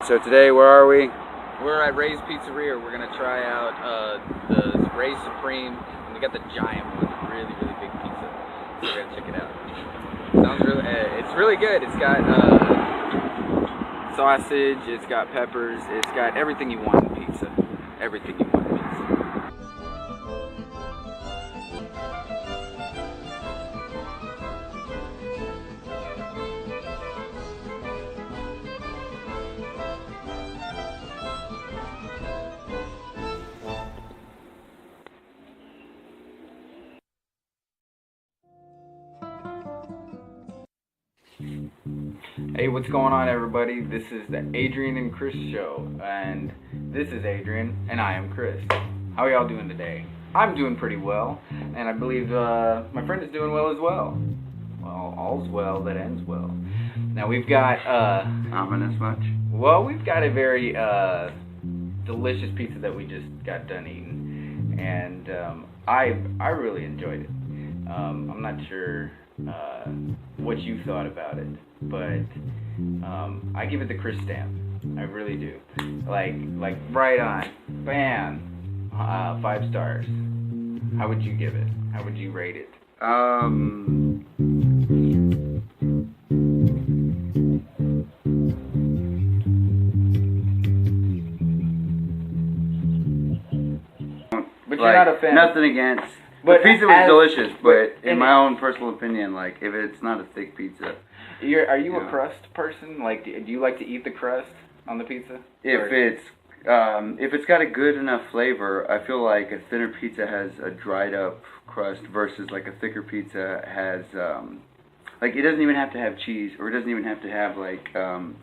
So today, where are we? We're at Ray's Pizzeria. We're gonna try out the Ray's Supreme, and we got the giant one, really big pizza. So we're gonna check it out. Sounds really, it's really good. It's got sausage, it's got peppers, it's got everything you want in pizza. Everything you want in pizza. Hey, what's going on, everybody? This is the Adrian and Chris show, and this is Adrian, and I am Chris. How are y'all doing today? I'm doing pretty well, and I believe my friend is doing well as well. Well, all's well that ends well. Now we've got Ominous much? well, we've got a very delicious pizza that we just got done eating, and I really enjoyed it. I'm not sure what you thought about it, but I give it the Chris stamp. I really do. Like right on, bam, 5 stars. How would you give it? How would you rate it? But you're not a fan. Nothing against. But the pizza was delicious, but in my it, own personal opinion, like if it's not a thick pizza. Are you a crust person? Like, do you like to eat the crust on the pizza? If it's got a good enough flavor, I feel like a thinner pizza has a dried up crust versus like a thicker pizza has like it doesn't even have to have cheese, or it doesn't even have to have like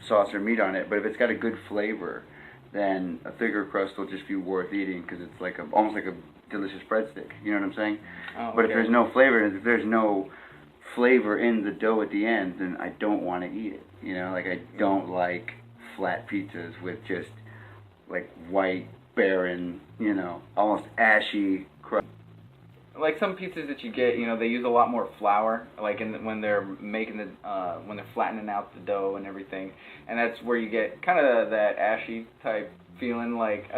sauce or meat on it. But if it's got a good flavor, then a thicker crust will just be worth eating because it's like almost like a delicious breadstick. You know what I'm saying? Oh, okay. But if there's no flavor, if there's no flavor in the dough at the end, then I don't want to eat it. You know, like I don't like flat pizzas with just like white, barren, you know, almost ashy crust. Like some pizzas that you get, you know, they use a lot more flour, like when they're making when they're flattening out the dough and everything, and that's where you get kind of that ashy type feeling, like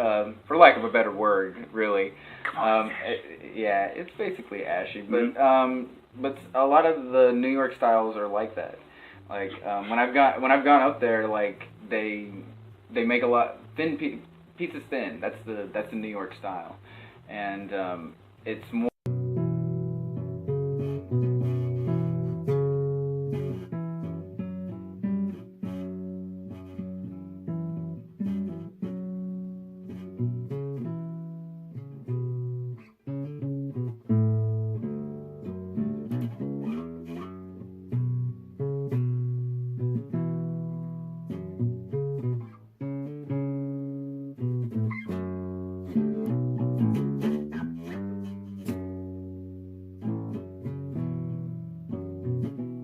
for lack of a better word, really. Yeah, it's basically ashy, but but a lot of the New York styles are like that. Like when I've gone up there, like they make a lot pizza's thin. That's the New York style, and it's more.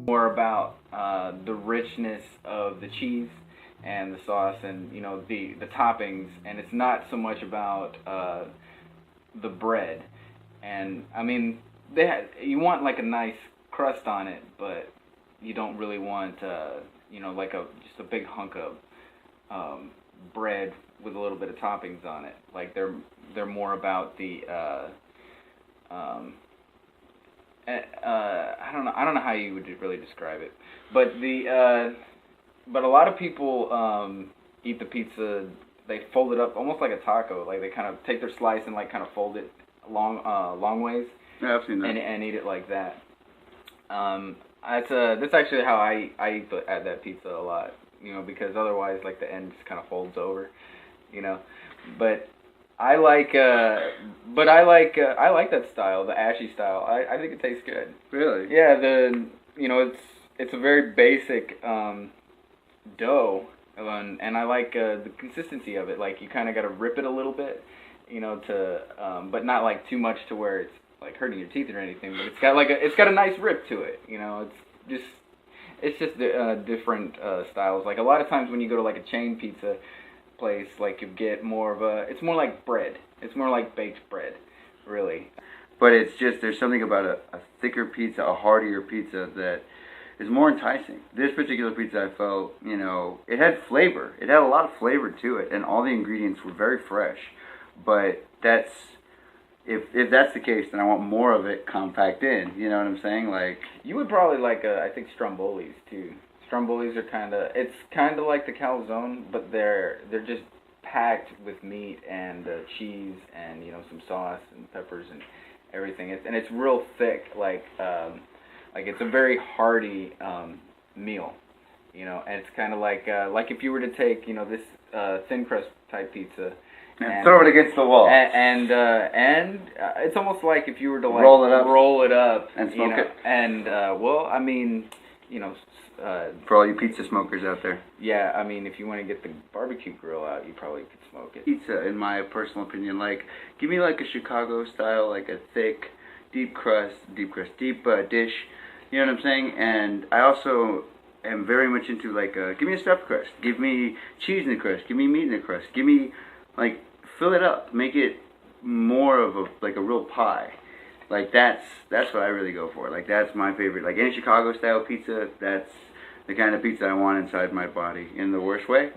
More about the richness of the cheese and the sauce, and you know the toppings, and it's not so much about the bread. And I mean, you want like a nice crust on it, but you don't really want you know, like just a big hunk of bread with a little bit of toppings on it. Like they're more about the I don't know how you would really describe it, but but a lot of people eat the pizza. They fold it up almost like a taco. Like they kind of take their slice and like kind of fold it long ways. Yeah, I've seen that. And eat it like that. That's actually how I eat that pizza a lot. You know, because otherwise like the end just kind of folds over. You know, but I like that style, the ashy style. I think it tastes good. Really? Yeah, you know, it's a very basic dough, and I like the consistency of it. Like you kind of got to rip it a little bit, you know, but not like too much to where it's like hurting your teeth or anything. But it's got a nice rip to it. You know, it's just different styles. Like a lot of times when you go to like a chain pizza place, like you get more of it's more like bread. It's more like baked bread, really. But it's just, there's something about a thicker pizza, a heartier pizza that is more enticing. This particular pizza, I felt, you know, it had flavor. It had a lot of flavor to it, and all the ingredients were very fresh. But that's, if that's the case, then I want more of it compact in. You know what I'm saying? Like, you would probably like, I think, Strombolis too. Strombolis are it's kind of like the calzone, but they're just packed with meat and cheese and, you know, some sauce and peppers and everything. It's real thick, like it's a very hearty meal, you know. And it's kind of like if you were to take, you know, this thin crust type pizza and throw it against the wall, and it's almost like if you were to like roll it up and smoke it. And well, I mean, you know. For all you pizza smokers out there. Yeah, I mean, if you want to get the barbecue grill out, you probably could smoke it. Pizza, in my personal opinion, like, give me like a Chicago style, like a thick, deep dish. You know what I'm saying? And I also am very much into like, give me a stuffed crust, give me cheese in the crust, give me meat in the crust, give me, like, fill it up, make it more of a real pie. Like, that's what I really go for. Like, that's my favorite. Like, any Chicago style pizza, that's the kind of pizza I want inside my body, in the worst way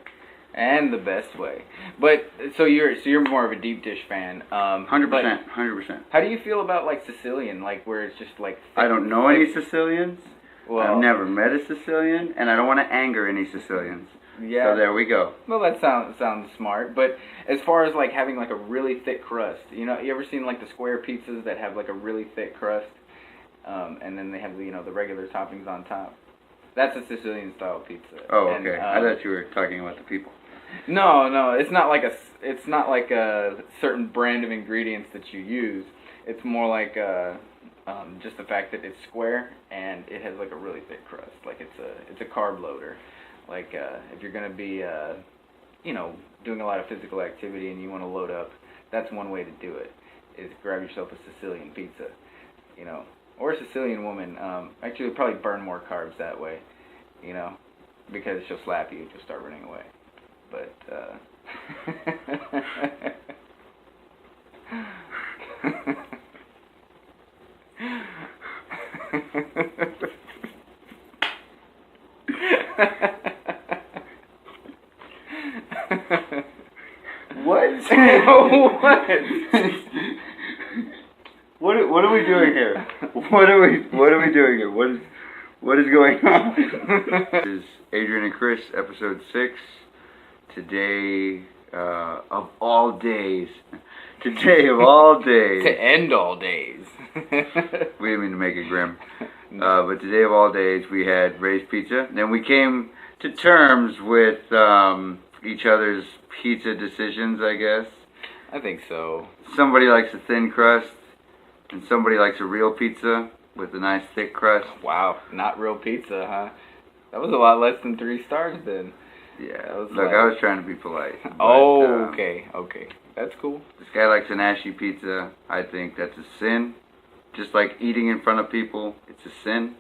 and the best way. But so you're more of a deep dish fan. 100%. How do you feel about like Sicilian, like where it's just like thick, I don't know any Sicilians. Well, I've never met a Sicilian, and I don't want to anger any Sicilians. Yeah. So there we go. Well, that sounds smart. But as far as like having like a really thick crust, you know, you ever seen like the square pizzas that have like a really thick crust, and then they have, you know, the regular toppings on top? That's a Sicilian style pizza. Oh, okay. And, I thought you were talking about the people. No, it's not like a certain brand of ingredients that you use. It's more like just the fact that it's square and it has like a really thick crust. Like it's a carb loader. Like if you're gonna be you know, doing a lot of physical activity and you want to load up, that's one way to do it. Is grab yourself a Sicilian pizza, you know. Or a Sicilian woman, actually probably burn more carbs that way, you know, because she'll slap you, she'll start running away. But, What? What are we doing here? What are we doing here? What is going on? This is Adrian and Chris, episode 6. Today, of all days. Today of all days. To end all days. We didn't mean to make it grim. But today of all days, we had raised pizza. Then we came to terms with each other's pizza decisions, I guess. I think so. Somebody likes a thin crust, and somebody likes a real pizza with a nice thick crust. Wow, not real pizza, huh? That was a lot less than 3 stars then. Yeah, look, I was trying to be polite. But, okay. That's cool. This guy likes an ashy pizza. I think that's a sin. Just like eating in front of people, it's a sin.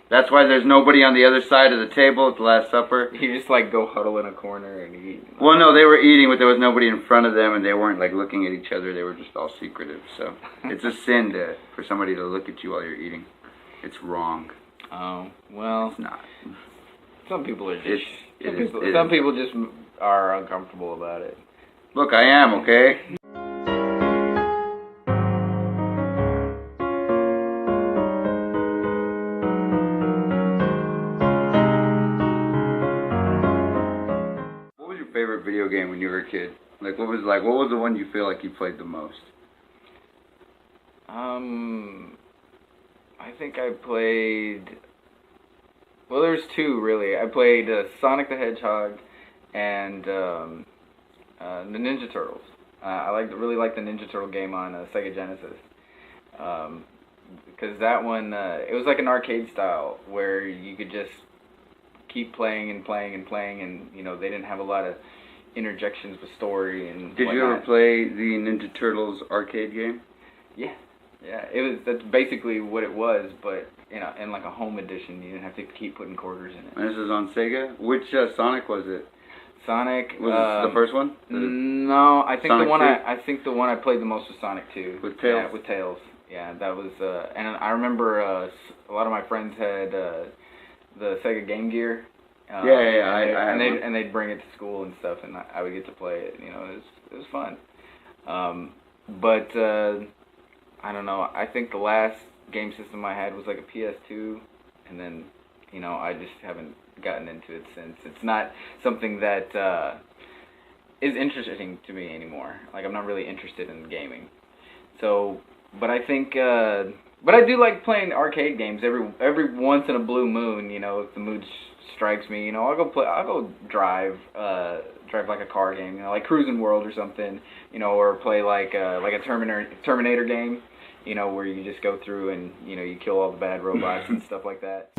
That's why there's nobody on the other side of the table at the Last Supper. You just like go huddle in a corner and eat. Well, no, they were eating, but there was nobody in front of them, and they weren't like looking at each other. They were just all secretive. So it's a sin for somebody to look at you while you're eating. It's wrong. Oh, well. It's not. Some people are just. Some people just are uncomfortable about it. Look, I am, okay? What was your favorite video game when you were a kid? Like, what was the one you feel like you played the most? I think I played. Well, there's 2 really. I played Sonic the Hedgehog and the Ninja Turtles. I really liked the Ninja Turtle game on Sega Genesis, because that one it was like an arcade style where you could just keep playing and playing and playing, and you know they didn't have a lot of interjections with story and. Did you ever play the Ninja Turtles arcade game? Yeah. That's basically what it was, but you know, in like a home edition, you didn't have to keep putting quarters in it. And this is on Sega? Which Sonic was it? Sonic was it the first one? No, I think Sonic the one I played the most was Sonic 2. With Tails? Yeah, with Tails. Yeah, that was, and I remember a lot of my friends had the Sega Game Gear. And they'd bring it to school and stuff, and I would get to play it. You know, it was fun. But I don't know. I think the last game system I had was like a PS2, and then I just haven't gotten into it since. It's not something that is interesting to me anymore. Like, I'm not really interested in gaming. So, but I think, but I do like playing arcade games every once in a blue moon. If the mood strikes me, I'll go drive like a car game, like Cruising World or something, or play like a Terminator game, where you just go through and you kill all the bad robots and stuff like that.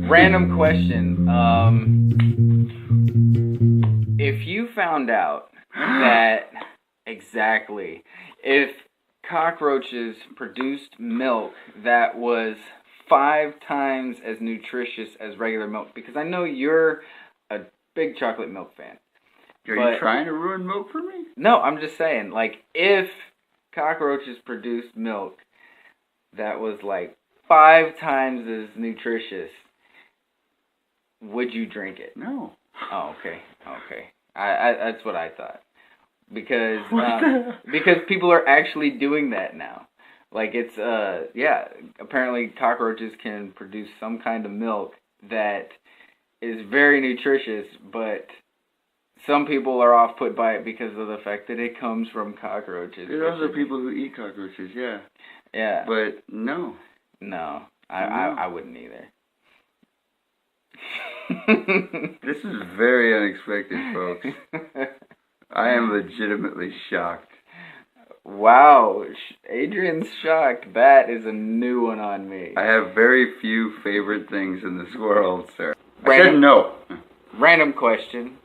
Random question. If you found out that if cockroaches produced milk that was 5 times as nutritious as regular milk, because I know you're a big chocolate milk fan. Are you trying to ruin milk for me? No, I'm just saying, like, if cockroaches produced milk that was like 5 times as nutritious, would you drink it? No. Oh, okay. I that's what I thought. Because people are actually doing that now. Like, it's apparently cockroaches can produce some kind of milk that is very nutritious, but some people are off put by it because of the fact that it comes from cockroaches. There are also people who eat cockroaches, yeah. Yeah. But no. No. I wouldn't either. This is very unexpected, folks. I am legitimately shocked. Wow, Adrian's shocked. That is a new one on me. I have very few favorite things in this world, sir. I said no. Random question.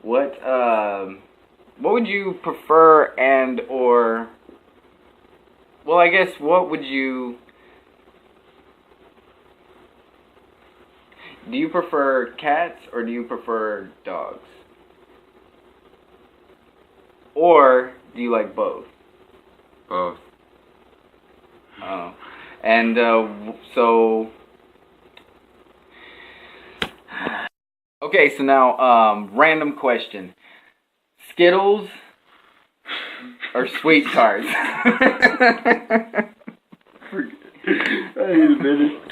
What would you prefer well, I guess, what would you... Do you prefer cats or do you prefer dogs? Or do you like both? Both. Oh. And so... Okay, so now, random question. Skittles or Sweet Tarts? I need a minute.